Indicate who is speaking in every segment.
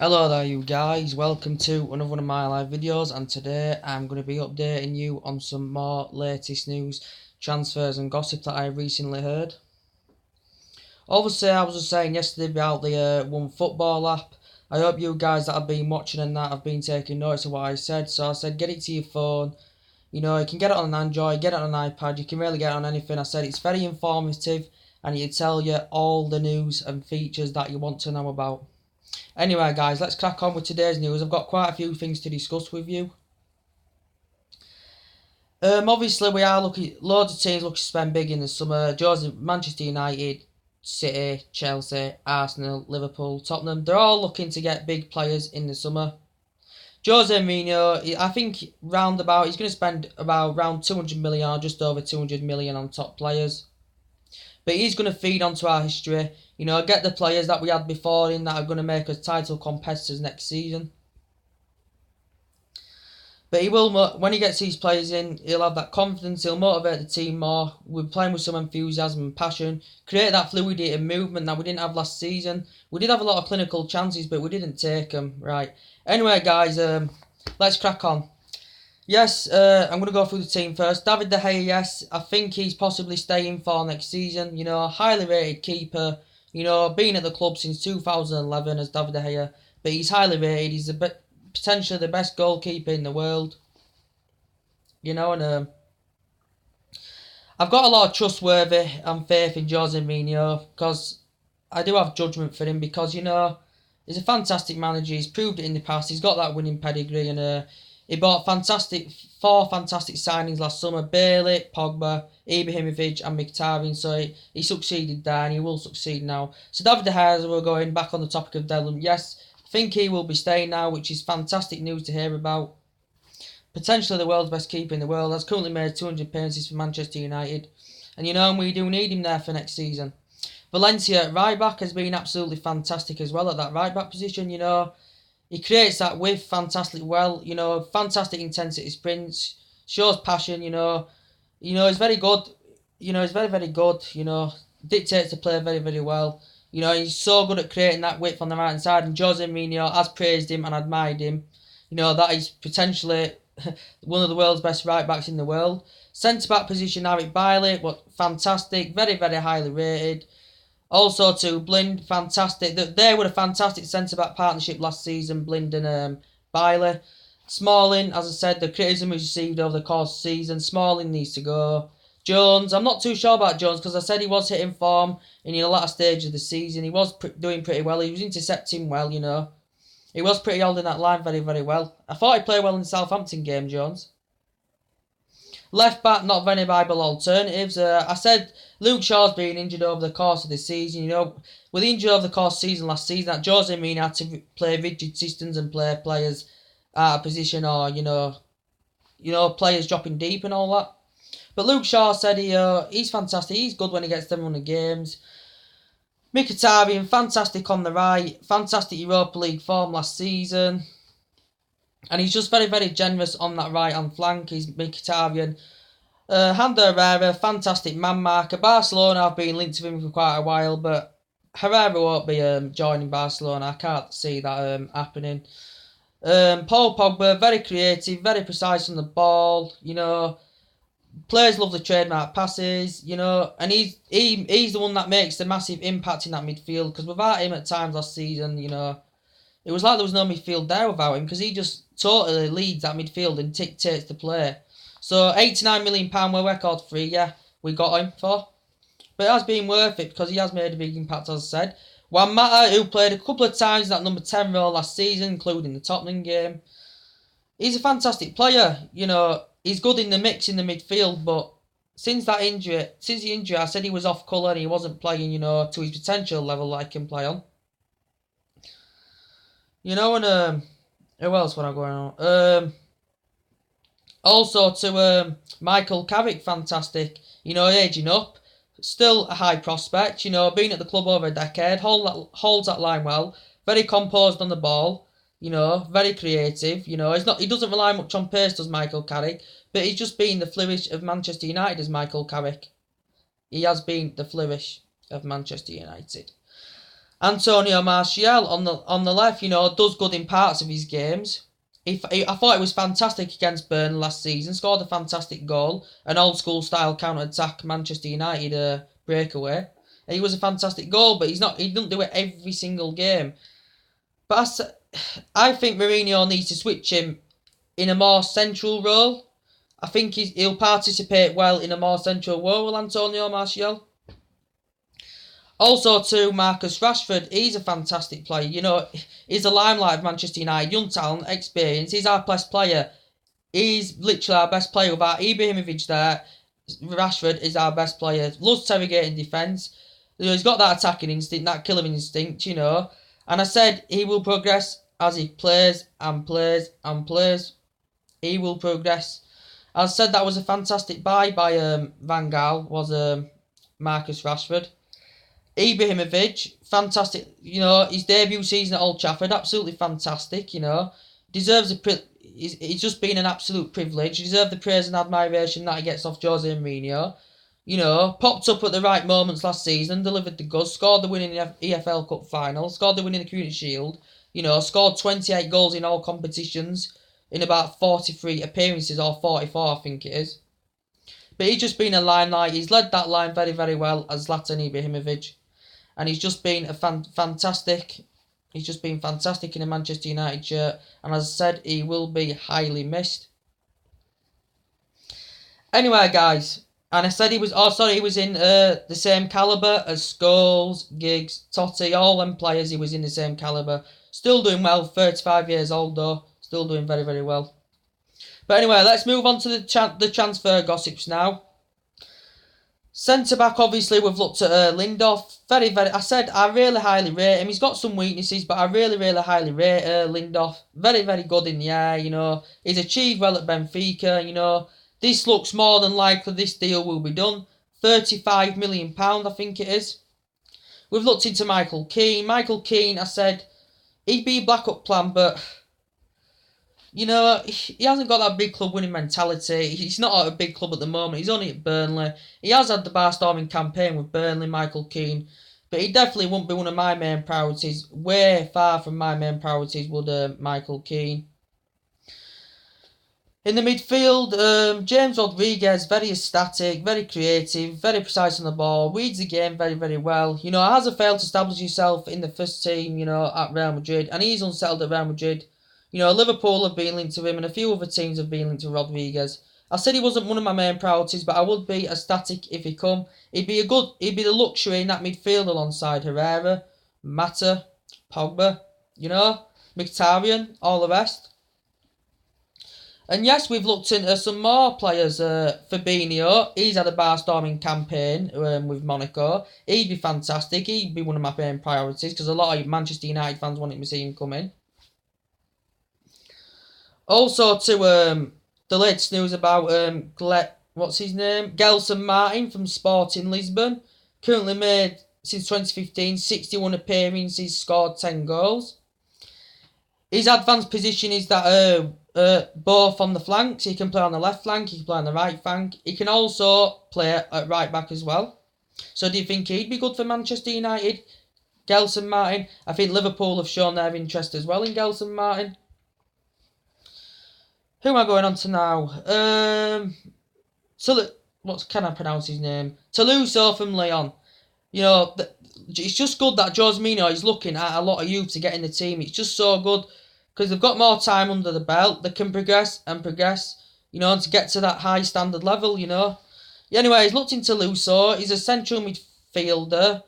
Speaker 1: Hello there you guys, welcome to another one of my live videos, and today I'm going to be updating you on some more latest news, transfers and gossip that I recently heard. Obviously I was just saying yesterday about the One Football app. I hope you guys that have been watching and that have been taking notice of what I said. So I said get it to your phone, you can get it on an Android, get it on an iPad, you can really get it on anything. I said it's very informative and it'll tell you all the news and features that you want to know about. Anyway guys, let's crack on with today's news. I've got quite a few things to discuss with you. Obviously we are looking, loads of teams looking to spend big in the summer. Manchester United, City, Chelsea, Arsenal, Liverpool, Tottenham, they're all looking to get big players in the summer. Jose Mourinho, I think he's going to spend about around 200 million or just over 200 million on top players. But he's going to feed onto our history. Get the players that we had before in that are going to make us title competitors next season. But he will, when he gets these players in, he'll have that confidence, he'll motivate the team more. We're playing with some enthusiasm and passion. Create that fluidity and movement that we didn't have last season. We did have a lot of clinical chances, but we didn't take them. Right. Anyway, guys, let's crack on. Yes, I'm going to go through the team first. David De Gea, yes, I think he's possibly staying for next season. Highly rated keeper. Been at the club since 2011 as David De Gea. But he's highly rated. He's potentially the best goalkeeper in the world. And I've got a lot of trustworthy and faith in Jose Mourinho because I do have judgment for him because, he's a fantastic manager. He's proved it in the past. He's got that winning pedigree and he bought four fantastic signings last summer: Bailey, Pogba, Ibrahimovic and Mkhitaryan. So he succeeded there and he will succeed now. So David De Gea, as we're going back on the topic of Devlin, yes, I think he will be staying now, which is fantastic news to hear about. Potentially the world's best keeper in the world. Has currently made 200 appearances for Manchester United. And we do need him there for next season. Valencia at right back has been absolutely fantastic as well at that right back position. He creates that width fantastically well. Fantastic intensity sprints, shows passion. He's very good. He's very, very good. Dictates the play very, very well. He's so good at creating that width on the right hand side. And Jose Mourinho has praised him and admired him. That is potentially one of the world's best right backs in the world. Centre back position, Eric Bailey, fantastic, very, very highly rated. Also to Blind, fantastic. They were a fantastic centre-back partnership last season, Blind and Bailey. Smalling, as I said, the criticism he received over the course of the season, Smalling needs to go. Jones, I'm not too sure about Jones because I said he was hitting form in the latter stage of the season. He was doing pretty well. He was intercepting well, He was pretty holding that line very, very well. I thought he played well in the Southampton game, Jones. Left back, not very viable alternatives. I said Luke Shaw's been injured over the course of the season. With injured over the course of the season last season, that Jose Mourinho had to play rigid systems and play players out of position or, players dropping deep and all that. But Luke Shaw said he's fantastic. He's good when he gets them on the games. Mkhitaryan, fantastic on the right. Fantastic Europa League form last season. And he's just very, very generous on that right-hand flank. He's Mkhitaryan. Hando Herrera, fantastic man marker. Barcelona have been linked to him for quite a while, but Herrera won't be joining Barcelona. I can't see that happening. Paul Pogba, very creative, very precise on the ball. Players love the trademark passes. And he's the one that makes the massive impact in that midfield. Because without him at times last season, it was like there was no midfield there without him because he just totally leads that midfield and dictates the play. So £89 million we're record free, yeah, we got him for. But it has been worth it because he has made a big impact, as I said. Juan Mata, who played a couple of times in that number 10 role last season, including the Tottenham game. He's a fantastic player, he's good in the mix in the midfield, but since the injury, I said he was off colour and he wasn't playing, to his potential level that he can play on. And who else would I go on? Also to Michael Carrick, fantastic. Aging up, still a high prospect. Been at the club over a decade, holds that line well. Very composed on the ball. Very creative. He doesn't rely much on pace, does Michael Carrick, but he's just been the flourish of Manchester United as Michael Carrick. He has been the flourish of Manchester United. Antonio Martial on the left, does good in parts of his games. I thought it was fantastic against Burnley last season. Scored a fantastic goal, an old school style counter attack Manchester United breakaway. And he was a fantastic goal, but he doesn't do it every single game. But I think Mourinho needs to switch him in a more central role. I think he'll participate well in a more central role with Antonio Martial. Also, too, Marcus Rashford, he's a fantastic player. He's the limelight of Manchester United. Young talent, experience. He's our best player. He's literally our best player. Without Ibrahimovic there, Rashford is our best player. Loves interrogating defence. He's got that attacking instinct, that killing instinct, And I said he will progress as he plays and plays and plays. He will progress. I said that was a fantastic buy by Van Gaal, was Marcus Rashford. Ibrahimovic, fantastic. His debut season at Old Trafford, absolutely fantastic. Deserves he's just been an absolute privilege. He deserves the praise and admiration that he gets off Jose Mourinho. Popped up at the right moments last season, delivered the goods, scored the winning EFL Cup final, scored the winning Community Shield. Scored 28 goals in all competitions in about 43 appearances, or 44, I think it is. But he's just been a limelight. He's led that line very, very well as Zlatan Ibrahimovic. And he's just been fantastic. He's just been fantastic in a Manchester United shirt. And as I said, he will be highly missed. Anyway, guys. And I said he was in the same calibre as Scholes, Giggs, Totti, all them players. He was in the same calibre. Still doing well, 35 years old though. Still doing very, very well. But anyway, let's move on to the transfer gossips now. Centre-back, obviously, we've looked at Lindelof. Very, very... I said I really highly rate him. He's got some weaknesses, but I really, really highly rate Lindelof. Very, very good in the air, He's achieved well at Benfica, This looks more than likely this deal will be done. £35 million, I think it is. We've looked into Michael Keane. Michael Keane, I said, he'd be a backup plan, but... he hasn't got that big club winning mentality. He's not at a big club at the moment. He's only at Burnley. He has had the bar-storming campaign with Burnley, Michael Keane. But he definitely wouldn't be one of my main priorities. Way far from my main priorities would Michael Keane. In the midfield, James Rodriguez, very static, very creative, very precise on the ball, reads the game very, very well. Hasn't failed to establish himself in the first team, at Real Madrid. And he's unsettled at Real Madrid. Liverpool have been linked to him and a few other teams have been linked to Rodriguez. I said he wasn't one of my main priorities, but I would be ecstatic if he come. He'd be the luxury in that midfield alongside Herrera, Mata, Pogba, Mkhitaryan, all the rest. And yes, we've looked into some more players. Fabinho, he's had a bar-storming campaign with Monaco. He'd be fantastic. He'd be one of my main priorities because a lot of Manchester United fans wanted to see him come in. Also, to the latest news about Gelson Martin from Sporting Lisbon. Currently made since 2015, 61 appearances, scored 10 goals. His advanced position is that both on the flanks. He can play on the left flank, he can play on the right flank. He can also play at right back as well. So do you think he'd be good for Manchester United? Gelson Martin. I think Liverpool have shown their interest as well in Gelson Martin. Who am I going on to now? What can I pronounce his name? Toulouse from Lyon. It's just good that Jose Mourinho is looking at a lot of youth to get in the team. It's just so good because they've got more time under the belt. They can progress, and to get to that high standard level, Anyway, he's looked into Toulouse. He's a central midfielder.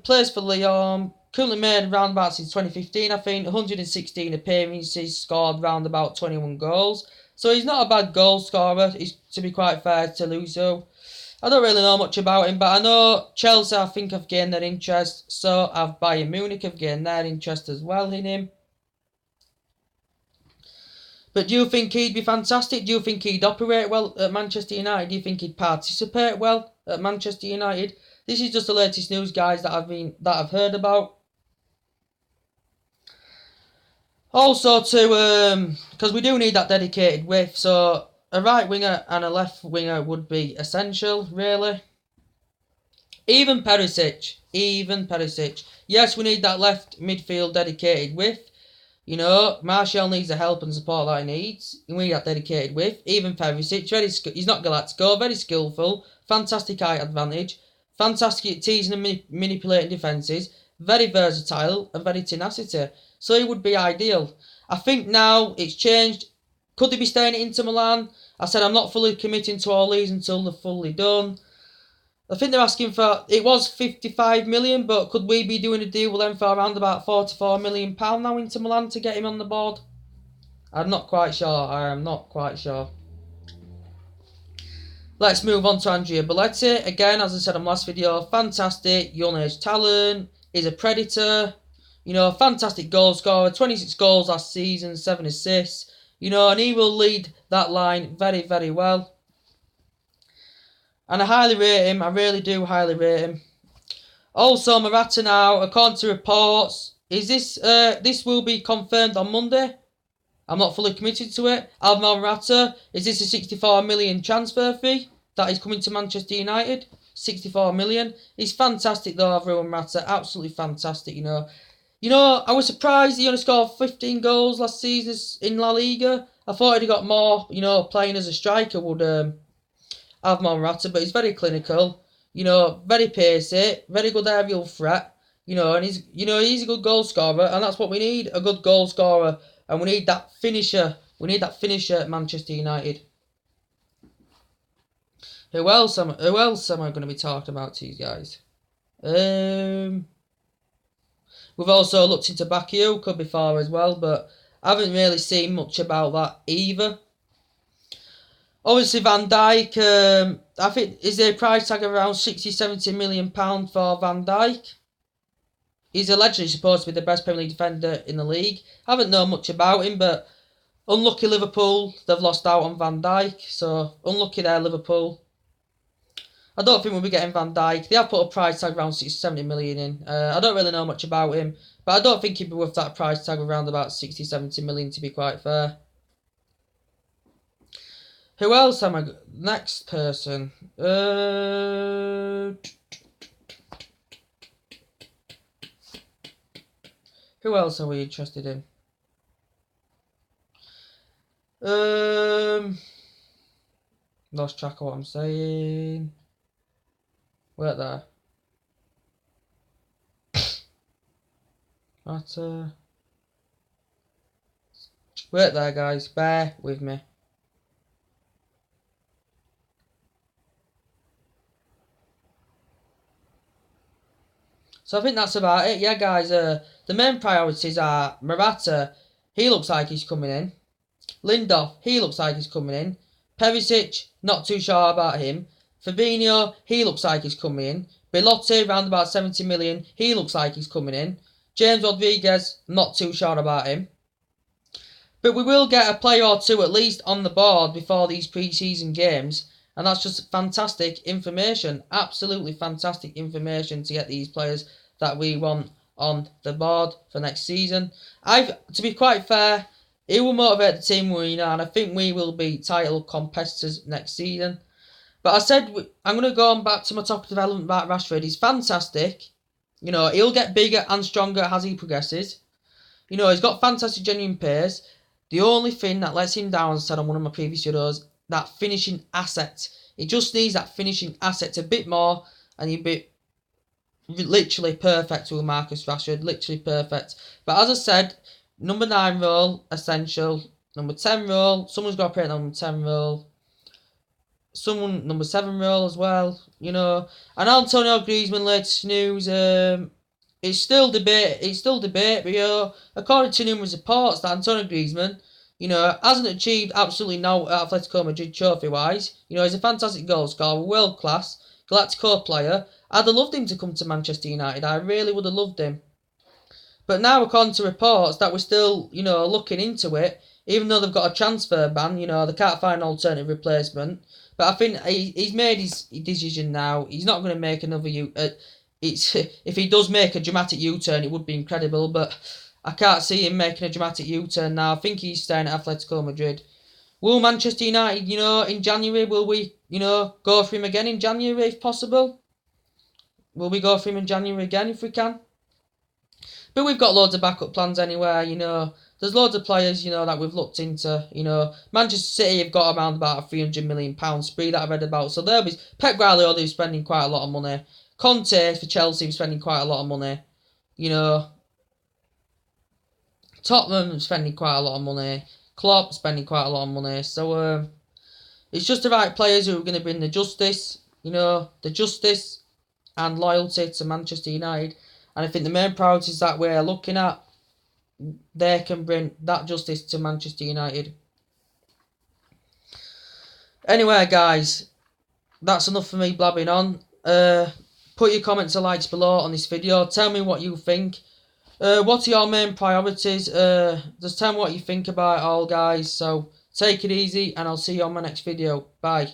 Speaker 1: Plays for Lyon. Currently made round about since 2015, I think. 116 appearances, scored round about 21 goals. So he's not a bad goal scorer, to be quite fair to Luso. I don't really know much about him, but I know Chelsea, I think, have gained their interest. So have Bayern Munich have gained their interest as well in him. But do you think he'd be fantastic? Do you think he'd operate well at Manchester United? Do you think he'd participate well at Manchester United? This is just the latest news, guys, that I've heard about. Also, because we do need that dedicated width, so a right winger and a left winger would be essential, really. Even Perisic. Even Perisic. Yes, we need that left midfield dedicated with. You know, Martial needs the help and support that he needs. We need that dedicated with. Even Perisic, he's not Galactico, very skillful, fantastic height advantage, fantastic at teasing and manipulating defences, very versatile and very tenacity. So he would be ideal. I think now it's changed. Could they be staying at Inter Milan? I said I'm not fully committing to all these until they're fully done. I think they're asking for, it was 55 million, but could we be doing a deal with them for around about 44 million pound now into Milan to get him on the board? I'm not quite sure. I am not quite sure. Let's move on to Andrea Belletti. Again, as I said in the last video, fantastic young age talent. He's a predator. You know, fantastic goal scorer. 26 goals last season, 7 assists. You know, and he will lead that line very, very well. And I highly rate him. I really do highly rate him. Also, Morata now, according to reports, is this will be confirmed on Monday. I'm not fully committed to it. Alvaro Morata, is this a 64 million transfer fee that is coming to Manchester United? 64 million. He's fantastic though, Alvaro Morata. Absolutely fantastic, you know. You know, I was surprised he only scored 15 goals last season in La Liga. I thought he'd got more, you know, playing as a striker would Alvaro Morata, but he's very clinical, you know, very pacey, very good aerial threat, you know, and he's a good goal scorer, and that's what we need, a good goal scorer, and we need that finisher. We need that finisher at Manchester United. Who else am I going to be talking about to you guys? We've also looked into Bakayoko before as well, but I haven't really seen much about that either. Obviously, Van Dijk, I think, is there a price tag of around 60-70 million pounds for Van Dijk? He's allegedly supposed to be the best Premier League defender in the league. I haven't known much about him, but unlucky Liverpool, they've lost out on Van Dijk, so unlucky there, Liverpool. I don't think we'll be getting Van Dijk. They have put a price tag around 60-70 million in. I don't really know much about him, but I don't think he'd be worth that price tag around about 60-70 million, to be quite fair. Who else am I... Next person. Who else are we interested in? Lost track of what I'm saying. Wait there. Wait there, guys. Bear with me. So I think that's about it. Yeah, guys, the main priorities are Morata, he looks like he's coming in. Lindelof, he looks like he's coming in. Perisic, not too sure about him. Fabinho, he looks like he's coming in. Belotti, around about 70 million, he looks like he's coming in. James Rodriguez, not too sure about him. But we will get a player or two at least on the board before these pre-season games. And that's just fantastic information. Absolutely fantastic information to get these players that we want on the board for next season. To be quite fair, it will motivate the team we know, and I think we will be title competitors next season. But I said, I'm going to go on back to my topic development about Rashford. He's fantastic. You know, he'll get bigger and stronger as he progresses. You know, he's got fantastic genuine pace. The only thing that lets him down, as I said on one of my previous videos, that finishing asset. He just needs that finishing asset a bit more, and he'll be literally perfect with Marcus Rashford. Literally perfect. But as I said, number 9 role, essential. Number 10 role, someone's got to play number 10 role. Someone, number 7 role as well, you know. And Antonio Griezmann, latest news, it's still debate, but, you know, according to numerous reports that Antonio Griezmann, you know, hasn't achieved absolutely no at Atletico Madrid trophy-wise. You know, he's a fantastic goal scorer, world-class, Galactico player. I'd have loved him to come to Manchester United. I really would have loved him. But now, according to reports, that we're still, you know, looking into it, even though they've got a transfer ban, you know, they can't find an alternative replacement. But I think he's made his decision now. He's not going to make another if he does make a dramatic U-turn, it would be incredible, but I can't see him making a dramatic U-turn now. I think he's staying at Atletico Madrid. Will Manchester United, you know, in January, will we, you know, go for him again in January if possible? will we go for him in January again if we can? But we've got loads of backup plans anyway, you know. There's loads of players, you know, that we've looked into, you know. Manchester City have got around about a £300 million spree that I've read about. So they'll be... Pep Guardiola is spending quite a lot of money. Conte for Chelsea is spending quite a lot of money. You know, Tottenham spending quite a lot of money. Klopp spending quite a lot of money. So it's just the right players who are going to bring the justice, you know, the justice and loyalty to Manchester United. And I think the main priorities that we're looking at, they can bring that justice to Manchester United. Anyway, guys, that's enough for me blabbing on. Put your comments and likes below on this video. Tell me what you think. What are your main priorities? Just tell me what you think about it all, guys. So take it easy, and I'll see you on my next video. Bye.